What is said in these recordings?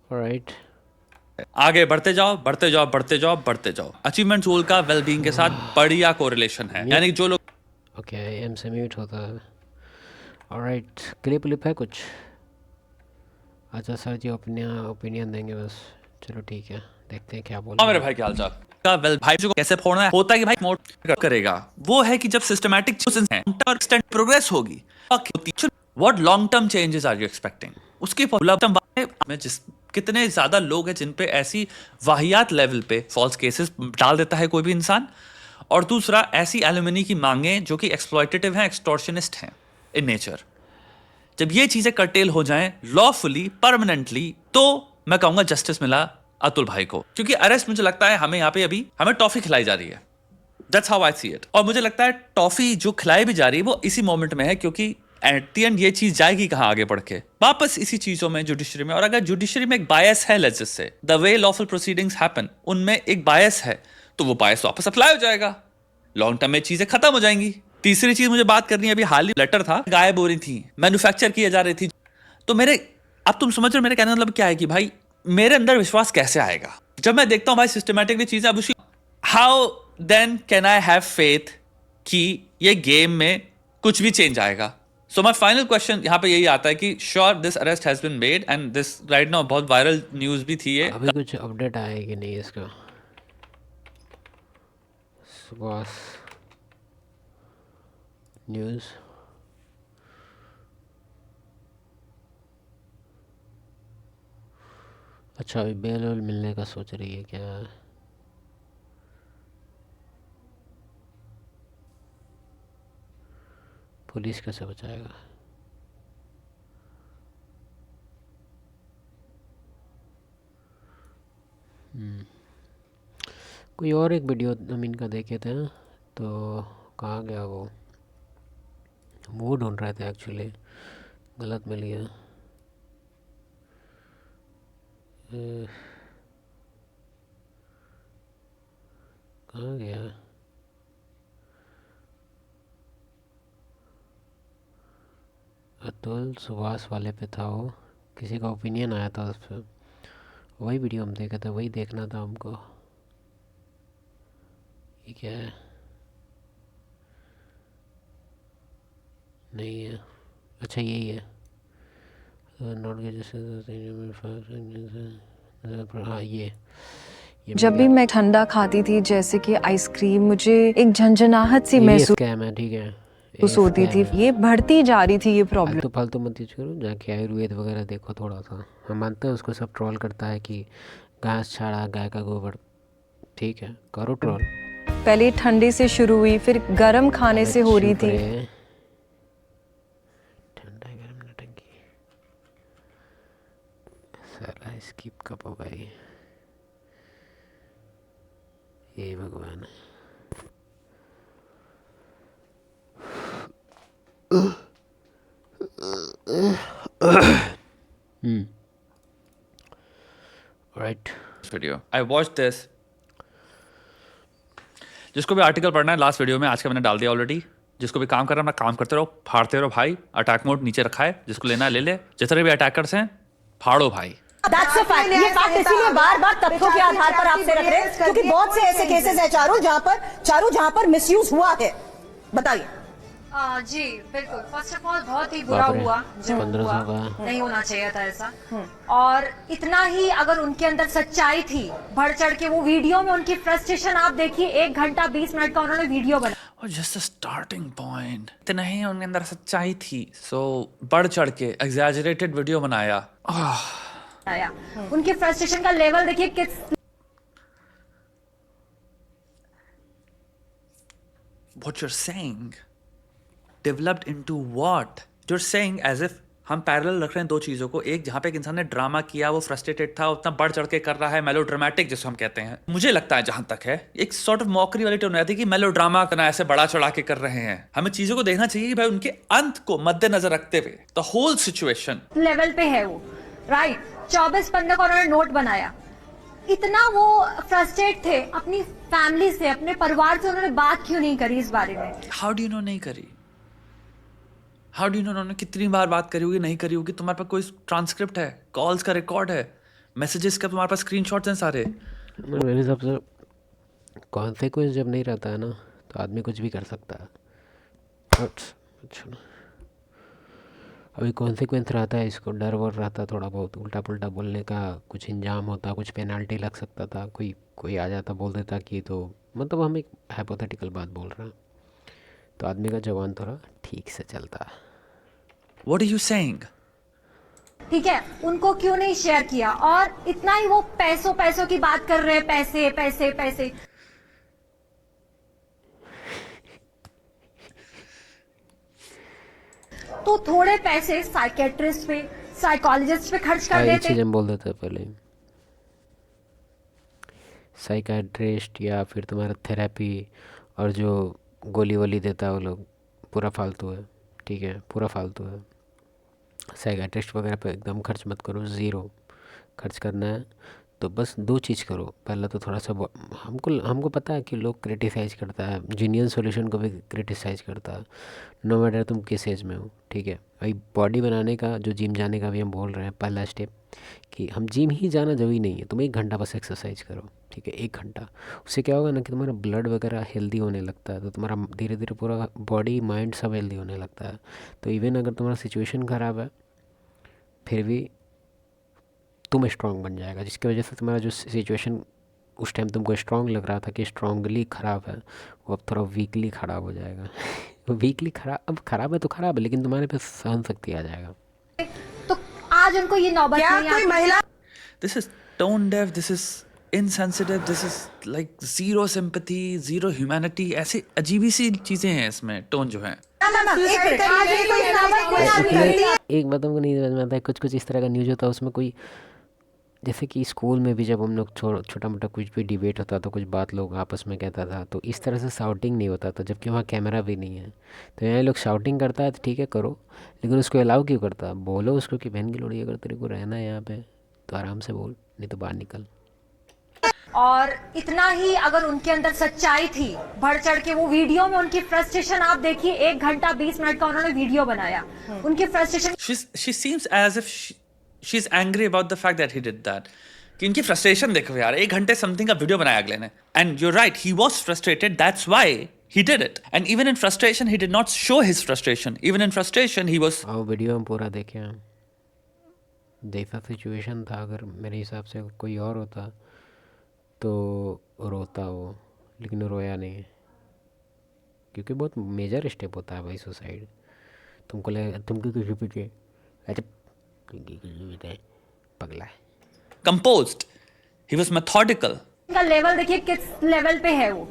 Alright, आगे बढ़ते जाओ, बढ़ते जाओ, बढ़ते जाओ, बढ़ते जाओ। अचीवमेंट गोल का वेलबींग के साथ बढ़िया कोरिलेशन है, यानी कि जो लोग ओके एम से म्यूट होता है। ऑलराइट, क्लिप लिप है कुछ? अच्छा सर जी ओपिनियन देंगे बस। चलो ठीक है, देखते हैं क्या बोल मेरे रहे भाई क्या हाल चाल का वेल भाई को कैसे फोड़ना है होता है कि भाई मोट करेगा वो है कि जब सिस्टमैटिक चेंजेस हैं और एक्सटेंड प्रोग्रेस होगी। What long term changes are you expecting? उसकी लॉन्ग टर्म में जिस कितने ज्यादा लोग हैं जिन पे ऐसी वाहियात लेवल पे फॉल्स केसेस डाल देता है कोई भी इंसान, और दूसरा ऐसी एलुमनी की मांगे जो कि एक्सप्लॉयटेटिव हैं, एक्सटॉर्शनिस्ट हैं इन नेचर। जब ये चीजें कर्टेल हो जाएं लॉफुली परमानेंटली, तो मैं कहूंगा जस्टिस मिला अतुल भाई को, क्योंकि अरेस्ट मुझे लगता है हमें यहाँ पे अभी हमें टॉफी खिलाई जा रही है। That's how I see it. और मुझे लगता है टॉफी जो खिलाई भी जा रही है वो इसी मोमेंट में है, क्योंकि एट द एंड ये चीज जाएगी कहाँ आगे बढ़ के? वापस इसी चीजों में, जुडिशरी में। और अगर जुडिशरी में एक बायस है, let's just say the way lawful proceedings happen, उनमें एक बायस है, तो वो बायस वापस अप्लाई हो जाएगा, लॉन्ग टर्म में चीजें खत्म हो जाएंगी। तीसरी चीज मुझे बात करनी है, अभी हाल ही लेटर था, गायब हो रही थी, मैन्युफैक्चर किए जा रही थी। तो मेरे, अब तुम समझ रहे हो मेरे कहने का मतलब क्या है कि भाई मेरे अंदर विश्वास कैसे आएगा जब मैं देखता हूं भाई सिस्टमैटिकली चीजें अब उसी। How then can I have faith कि ये गेम में कुछ भी चेंज आएगा? सो माई फाइनल क्वेश्चन यहाँ पे यही आता है कि sure this arrest has been made and this right now बहुत वायरल न्यूज भी थी ये। अभी कुछ अपडेट आया कि नहीं इसका? सुभाष न्यूज़। अच्छा अभी बेल वेल मिलने का सोच रही है क्या? पुलिस कैसे बचाएगा? कोई और एक वीडियो हम इनका देखे थे, तो कहाँ गया वो ढूंढ रहे थे एक्चुअली, गलत मिल गया। कहाँ गया? अतुल सुभाष वाले पे था वो, किसी का ओपिनियन आया था उस पर, वही वीडियो हम देखे थे, वही देखना था हमको। ये क्या है? नहीं है, अच्छा यही है। नॉट के जैसे हाँ ये जब भी मैं ठंडा खाती थी जैसे कि आइसक्रीम, मुझे एक झंझनाहट सी ये भी महसूस स्कैम है, ठीक है, होती थी। ये बढ़ती जा रही थी ये प्रॉब्लम। फालतू फालतू मत यूज करो, जाके आयुर्वेद वगैरह देखो थोड़ा सा। हम मानते हैं उसको सब ट्रोल करता है कि घास छाड़ा गाय का गोबर, ठीक है करो ट्रोल। पहले ठंडे से शुरू हुई, फिर गर्म खाने से हो रही थी। ठंडा गर्म नटंकी साला स्किप कब होगा ये भगवान। Right video I watch this. जिसको भी आर्टिकल पढ़ना है लास्ट वीडियो में आज का मैंने डाल दिया ऑलरेडी। जिसको भी काम करना है अपना काम करते रहो, फाड़ते रहो भाई। अटैक मोड नीचे रखा है, जिसको लेना है ले ले। जितने भी अटैकर्स हैं फाड़ो भाई। That's a fact. ये फैक्ट इसीलिए बार बार तथ्यों के आधार पर आपसे रख रहे हैं, क्योंकि बहुत से ऐसे केसेस हैं चारों जहां पर मिसयूज हुआ है। बताइए। जी बिल्कुल, फर्स्ट ऑफ ऑल बहुत ही बुरा हुआ जो हुआ, नहीं होना चाहिए था ऐसा। और इतना ही अगर उनके अंदर सच्चाई थी, बढ़ चढ़ के वो वीडियो में उनकी फ्रस्ट्रेशन आप देखिए, 1 घंटा 20 मिनट का उन्होंने वीडियो बनाया। और जस्ट स्टार्टिंग पॉइंट, इतना ही उनके अंदर सच्चाई थी, सो बढ़ चढ़ के एग्जैजरेटेड वीडियो बनाया। उनकी फ्रस्ट्रेशन का लेवल देखिए किस। What you're saying developed into what? You're saying as if हम पैरेलल रख रहे हैं दो चीजों को, एक जहां पे एक इंसान ने ड्रामा किया, वो फ्रस्ट्रेटेड था, उतना बढ़ चढ़ के कर रहा है, मेलोड्रामेटिक जिसको हम कहते हैं। मुझे लगता है जहां तक है एक सॉर्ट ऑफ मॉकरी वाली टोन आती है कि मेलोड्रामा करना, ऐसे बड़ा चढ़ा के कर रहे हैं। हमें चीजों को देखना चाहिए कि भाई उनके अंत को मद्देनजर रखते हुए द होल सिचुएशन लेवल पे है वो, राइट। 24 पन्ने का उन्होंने नोट बनाया। इतना वो फ्रस्ट्रेट थे अपनी फैमिली से, अपने परिवार से, उन्होंने बात क्यों नहीं करी इस बारे में? हाउ डू यू नो नहीं करी? हाउ डू यू नो उन्होंने कितनी बार बात करी होगी, नहीं करी होगी? तुम्हारे पास कोई ट्रांसक्रिप्ट है, कॉल्स का रिकॉर्ड है, मैसेजेस का तुम्हारे पास स्क्रीनशॉट्स हैं सारे। मेरे हिसाब से कॉन्सिक्वेंस जब नहीं रहता है ना तो आदमी कुछ भी कर सकता है। अच्छा ना, अभी कॉन्सिक्वेंस रहता है, इसको डर वर रहता है थोड़ा बहुत, उल्टा पुल्टा बोलने का कुछ इंजाम होता, कुछ पेनल्टी लग सकता था, कोई कोई आ जाता बोल देता कि, तो मतलब हम एक हाइपोथेटिकल बात बोल रहे हैं, तो आदमी का जवान थोड़ा ठीक से चलता। What are you saying? ठीक है, उनको क्यों नहीं शेयर किया? और इतना ही वो पैसों पैसों की बात कर रहे हैं, पैसे पैसे पैसे। तो थोड़े पैसे साइकेट्रिस्ट पे, साइकोलॉजिस्ट पे खर्च कर एक देते। चीज़ हम बोल देते हैं पहले, साइकाट्रिस्ट या फिर तुम्हारा थेरेपी, और जो गोली वोली देता है वो लोग पूरा फालतू है, ठीक है, पूरा फालतू है। साइकाट्रिस्ट वगैरह पे एकदम खर्च मत करो, ज़ीरो खर्च करना है तो बस दो चीज़ करो। पहला तो थोड़ा सा हमको पता है कि लोग क्रिटिसाइज़ करता है, जीनियस सॉल्यूशन को भी क्रिटिसाइज़ करता है, नो मैटर तुम किस एज में हो, ठीक है। भाई बॉडी बनाने का, जो जिम जाने का भी हम बोल रहे हैं, पहला स्टेप कि हम जिम ही जाना जरूरी नहीं है, तुम 1 घंटा बस एक्सरसाइज करो, ठीक है, 1 घंटा। उससे क्या होगा ना कि तुम्हारा ब्लड वगैरह हेल्दी होने लगता है, तो तुम्हारा धीरे धीरे पूरा बॉडी माइंड सब हेल्दी होने लगता है। तो इवन अगर तुम्हारा सिचुएशन ख़राब है फिर भी तुम स्ट्रांग बन जाएगा, जिसकी वजह से तुम्हारा जो सिचुएशन उस टाइम तुमको स्ट्रांग लग रहा था कि स्ट्रांगली ख़राब है, वो अब थोड़ा वीकली ख़राब हो जाएगा। वीकली ख़राब, अब ख़राब है तो ख़राब है, लेकिन तुम्हारे पे सहन शक्ति आ जाएगा। तो आज उनको ये नौबत नहीं कोई महिला This is tone deaf, this is insensitive, this is like zero sympathy, zero humanity, ऐसी अजीबी सी चीजें हैं इसमें, टोन जो है। एक मिनट, आज इनको ये नौबत कोई नहीं करती है। एक बात हमको नहीं समझ में आता है, कुछ कुछ इस तरह का न्यूज़ होता है उसमें कोई, जैसे कि स्कूल में भी जब हम लोग छोटा मोटा कुछ भी डिबेट होता तो कुछ बात लोग आपस में कहता था, तो इस तरह से शाउटिंग नहीं होता था, जबकि वहाँ कैमरा भी नहीं है। तो यहाँ लोग शाउटिंग करता है तो ठीक है करो, लेकिन उसको अलाउ क्यों करता? बोलो उसको कि बहन की लोड़ी, अगर तेरे को रहना है यहाँ पे तो आराम से बोल, नहीं तो बाहर निकल। और इतना ही अगर उनके अंदर सच्चाई थी, बढ़ चढ़ के वो वीडियो में उनकी फ्रस्ट्रेशन आप देखिए, 1 घंटा 20 मिनट का उन्होंने वीडियो बनाया, उनकी frustration. She seems as if she's angry about the fact that he did that. कि इनकी frustration देखो यार, 1 घंटे something का वीडियो बनाया अगले ने, and you're right, he was frustrated, that's why he did it. And even in frustration, he did not show his frustration. Even in frustration, he was. आओ वीडियो हम पूरा देखें हम। जैसा सिचुएशन था, अगर मेरे हिसाब से कोई और होता तो रोता वो, लेकिन वो रोया नहीं, क्योंकि बहुत मेजर स्टेप होता है भाई सुसाइड। तुमको लगे तुमको कुछ रिपीट है, अच्छा पगला है। Composed. He was methodical. का लेवल देखिए किस लेवल पे है वो,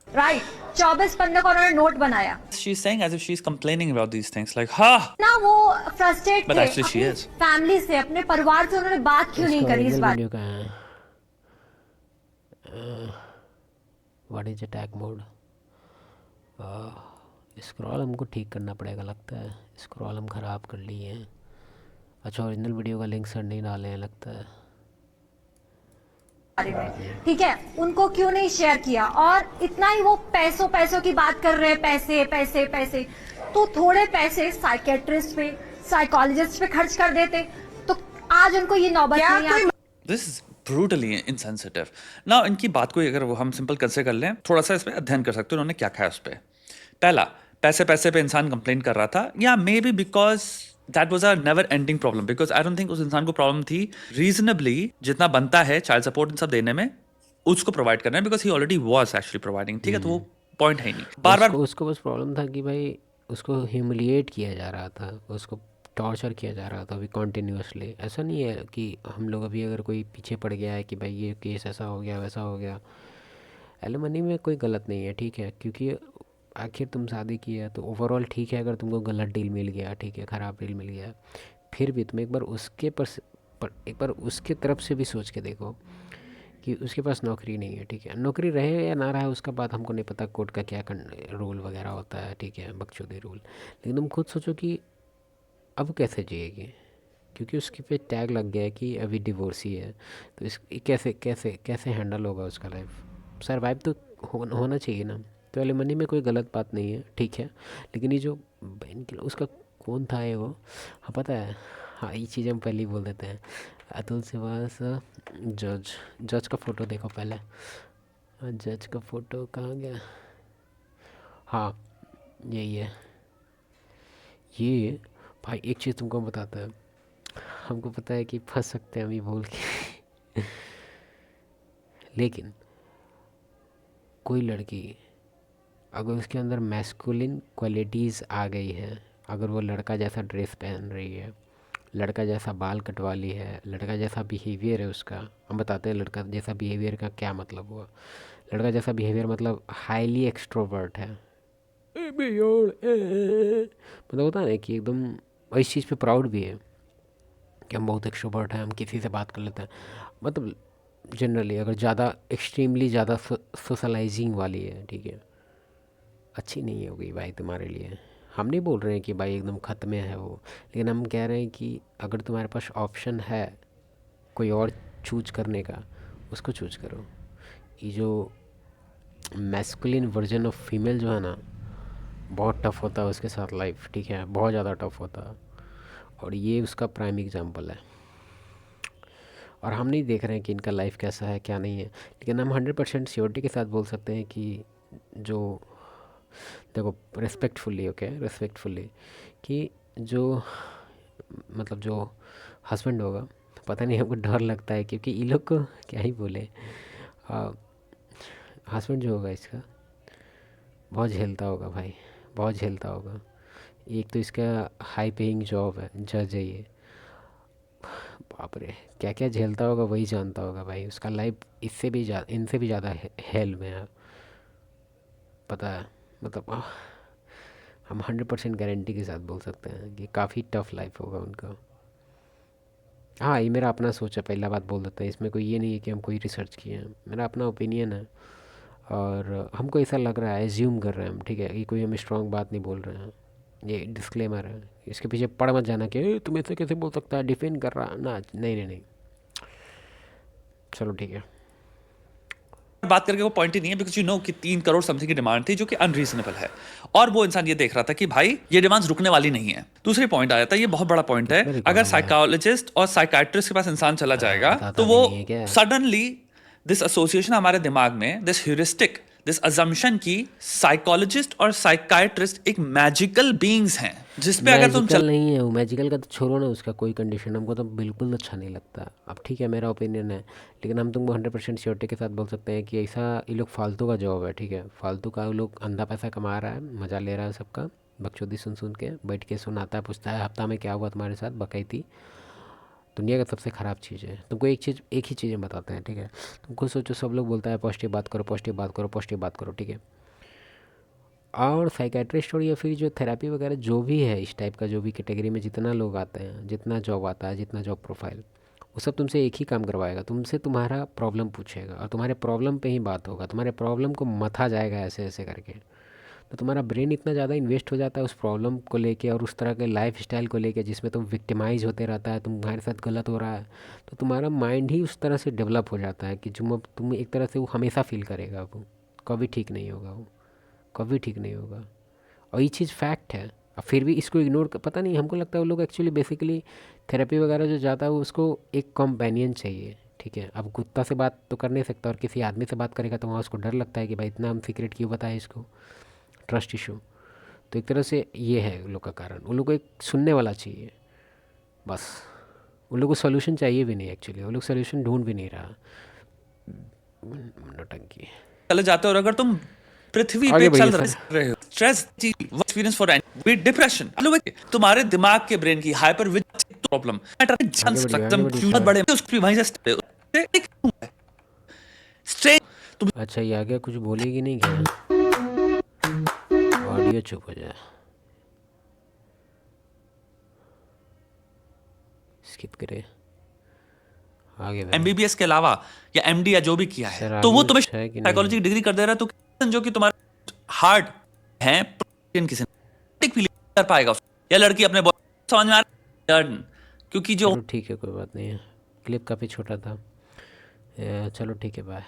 राइट। 24 पन्ने का उन्होंने नोट बनाया। She's saying as if she's complaining about these things, like, ha! ना वो फ्रस्ट्रेट But थे actually she अपनी is. फैमिली से, अपने परिवार से, उन्होंने बात क्यों नहीं करी इस बात। वीडियो का है what is attack mode. Scroll हमको ठीक करना पड़ेगा लगता है, स्क्रॉल हम ख़राब कर लिए हैं। अच्छा, ओरिजिनल वीडियो का लिंक सर नहीं डाले हैं लगता है। ठीक है, उनको क्यों नहीं शेयर किया? और इतना ही वो पैसों पैसों की बात कर रहे हैं, पैसे पैसे पैसे। तो थोड़े पैसे साइकेट्रिस्ट पे, साइकोलॉजिस्ट पे खर्च कर देते, तो आज उनको ये नौबत नहीं आती। This is brutally insensitive. Now, इनकी बात को अगर वो हम सिंपल कैसे कर लें, थोड़ा सा इस पे अध्ययन कर सकते हैं उन्होंने क्या खाया उस पे। पहला, पैसे पैसे पे इंसान कंप्लेन कर रहा था, या may be because that was a never ending problem, because I don't think उस इंसान को प्रॉब्लम थी रीजनेबली जितना बनता है चाइल्ड सपोर्ट इन सब देने में, उसको प्रोवाइड करना है, because he already was actually providing, ठीक है। तो वो पॉइंट है ही नहीं, बार बार उसको बस प्रॉब्लम था कि भाई उसको ह्यूमिलिएट किया जा रहा था, उसको टॉर्चर किया जा रहा था अभी कॉन्टीन्यूसली। ऐसा नहीं है कि हम लोग अभी अगर कोई पीछे पड़ गया है कि भाई ये केस ऐसा हो गया वैसा हो गया, एलिमनी में कोई गलत नहीं है, ठीक है, क्योंकि आखिर तुम शादी की है तो ओवरऑल ठीक है। अगर तुमको गलत डील मिल गया, ठीक है, ख़राब डील मिल गया, फिर भी तुम एक बार उसके एक बार उसके तरफ से भी सोच के देखो कि उसके पास नौकरी नहीं है, ठीक है। नौकरी रहे या ना रहे उसका बात हमको नहीं पता, कोर्ट का क्या रूल वगैरह होता है, ठीक है, बकचोदी रूल, लेकिन तुम खुद सोचो कि अब कैसे जिएगी, क्योंकि उसके पे टैग लग गया है कि अभी डिवोर्सी है, तो इस कैसे कैसे कैसे हैंडल होगा उसका लाइफ। सर्वाइव तो होना चाहिए ना। तो एलिमनी में कोई गलत बात नहीं है, ठीक है, लेकिन ये जो बहन के उसका कौन था ये वो, हाँ पता है, हाँ ये चीज़ हम पहले ही बोल देते हैं। अतुल श्रीवास जज का फ़ोटो देखो पहले। जज का फ़ोटो कहाँ गया? हाँ, यही है। ये भाई एक चीज़ तुमको बताता है, हमको पता है कि फंस सकते हैं हम ये बोल के लेकिन कोई लड़की अगर उसके अंदर मैस्कुलिन क्वालिटीज़ आ गई है, अगर वो लड़का जैसा ड्रेस पहन रही है, लड़का जैसा बाल कटवा ली है, लड़का जैसा बिहेवियर है उसका, हम बताते हैं लड़का जैसा बिहेवियर का क्या मतलब हुआ। लड़का जैसा बिहेवियर मतलब हाईली एक्सट्रोवर्ट है, मतलब होता है ना कि एकदम इस चीज़ पे प्राउड भी है कि हम बहुत एक्सट्रोवर्ट हैं, हम किसी से बात कर लेते हैं। मतलब जनरली अगर ज़्यादा एक्सट्रीमली ज़्यादा सोशलाइजिंग वाली है, ठीक है, अच्छी नहीं होगी भाई तुम्हारे लिए। हम नहीं बोल रहे हैं कि भाई एकदम ख़त्म में है वो, लेकिन हम कह रहे हैं कि अगर तुम्हारे पास ऑप्शन है कोई और चूज करने का, उसको चूज करो। ये जो मैस्कुलिन वर्जन ऑफ फीमेल जो है ना, बहुत टफ़ होता है उसके साथ लाइफ, ठीक है, बहुत ज़्यादा टफ़ होता है, और ये उसका प्राइम एग्जांपल है। और हम नहीं देख रहे हैं कि इनका लाइफ कैसा है क्या नहीं है, लेकिन हम 100% श्योरिटी के साथ बोल सकते हैं कि जो देखो रेस्पेक्टफुली, ओके, रेस्पेक्टफुली, कि जो मतलब जो हस्बैंड होगा, पता नहीं हमको डर लगता है क्योंकि ये लोग को क्या ही बोले, हस्बैंड जो होगा इसका बहुत झेलता होगा भाई, बहुत झेलता होगा। एक तो इसका हाई पेइंग जॉब है, जज है ये, बाप रे क्या क्या झेलता होगा वही जानता होगा भाई। उसका लाइफ इससे भी ज़्यादा, इनसे भी ज़्यादा हेल में है, पता है। मतलब हम 100% गारंटी के साथ बोल सकते हैं कि काफ़ी टफ लाइफ होगा उनका। हाँ, ये मेरा अपना सोच है, पहला बात बोल देते हैं, इसमें कोई ये नहीं है कि हम कोई रिसर्च किए हैं, मेरा अपना ओपिनियन है और हमको ऐसा लग रहा है, एज्यूम कर रहे हैं हम, ठीक है, ये कोई हम स्ट्रॉन्ग बात नहीं बोल रहे हैं, ये डिस्क्लेमर है। इसके पीछे पड़ मत जाना कि "ए, तुम ऐसे कैसे बोल सकता है, डिफेंड कर रहा ना", नहीं नहीं नहीं, चलो ठीक है। बात करके वो पॉइंट ही नहीं है, बिकॉज यू नो कि 3 करोड़ समथिंग की डिमांड थी जो कि अनरीजनेबल है, और वो इंसान ये देख रहा था कि भाई ये डिमांड्स रुकने वाली नहीं है। दूसरी पॉइंट आ जाता है, ये बहुत बड़ा पॉइंट है, कितना रिकॉर्ड अगर हो गया? साइकोलॉजिस्ट और साइकाट्रिस्ट के पास इंसान चला जाएगा बताता तो भी वो नहीं है क्या? सडनली दिस एसोसिएशन हमारे दिमाग में, दिस ह्यूरिस्टिक, दिस अजम्पशन की साइकोलॉजिस्ट और साइकाट्रिस्ट एक मैजिकल बीइंग्स हैं जिसपे अगर तुम मैजिकल नहीं है वो, मैजिकल का तो छोड़ो ना, उसका कोई कंडीशन हमको तो बिल्कुल अच्छा नहीं लगता। अब ठीक है, मेरा ओपिनियन है, लेकिन हम तुमको 100% श्योरिटी के साथ बोल सकते हैं कि ऐसा ये लोग फालतू का जॉब है, ठीक है, फालतू का, वो लोग अंधा पैसा कमा रहा है, मज़ा ले रहा है सबका, बकचोदी सुन सुन के बैठ के सुनाता है, पूछता है हफ्ता में क्या हुआ तुम्हारे साथ, बकैती, दुनिया का सबसे ख़राब चीज़ है। तुमको एक ही चीज़ें बताते हैं, ठीक है, तुमको सोचो सब लोग बोलता है पॉजिटिव बात करो, पॉजिटिव बात करो, पॉजिटिव बात करो, ठीक है, और साइकेट्रिस्ट और या फिर जो थेरेपी वगैरह जो भी है इस टाइप का, जो भी कैटेगरी में जितना लोग आते हैं, जितना जॉब आता है, जितना जॉब प्रोफाइल, वो सब तुमसे एक ही काम करवाएगा, तुमसे तुम्हारा प्रॉब्लम पूछेगा और तुम्हारे प्रॉब्लम पे ही बात होगा, तुम्हारे प्रॉब्लम को मथा जाएगा ऐसे ऐसे करके। तो तुम्हारा ब्रेन इतना ज़्यादा इन्वेस्ट हो जाता है उस प्रॉब्लम को लेके और उस तरह के लाइफ स्टाइल को लेके जिसमें तुम विक्टिमाइज होते रहता है, तुम्हारे साथ गलत हो रहा है, तो तुम्हारा माइंड ही उस तरह से डेवलप हो जाता है कि तुम एक तरह से वो हमेशा फील करेगा, वो कभी ठीक नहीं होगा, वो कभी ठीक नहीं होगा। और ये चीज़ फैक्ट है, और फिर भी इसको इग्नोर पता नहीं, हमको लगता है वो लोग एक्चुअली बेसिकली थेरेपी वगैरह जो जाता है उसको एक कंपेनियन चाहिए, ठीक है। अब कुत्ता से बात तो कर नहीं सकता, और किसी आदमी से बात करेगा तो वहाँ उसको डर लगता है कि भाई इतना हम सीक्रेट क्यों बताएं इसको, ट्रस्ट इशू। तो एक तरह से ये है उन लोग का कारण, उन लोग को एक सुनने वाला चाहिए बस, उन लोग को सोल्यूशन चाहिए भी नहीं, एक्चुअली वो लोग सोल्यूशन ढूंढ भी नहीं रहा, नौटंकी। चले जाते हो, और अगर तुम पृथ्वी आगे पे चल बढ़िए रहे हो, स्ट्रेस एक्सपीरियंस फॉर डिप्रेशन, तुम्हारे दिमाग के ब्रेन की हाइपर प्रॉब्लम बड़े उसकी वहीं से अच्छा, ये आगे कुछ बोलेगी नहीं क्या? ऑडियो चुप हो जाए, स्किप करे आगे बढ़े। एमबीबीएस के अलावा या एमडी या जो भी किया सर, है तो वो आगे तुम्हें कुछ है कि नहीं? साइकोलॉजी की डिग्री कर दे रहा है, तो जो कि तुम्हारा हार्ट है किसी फील कर पाएगा, या लड़की अपने समझ में आ रहा है, क्योंकि जो चलो ठीक है, कोई बात नहीं है, क्लिप काफ़ी छोटा था, चलो ठीक है, बाय।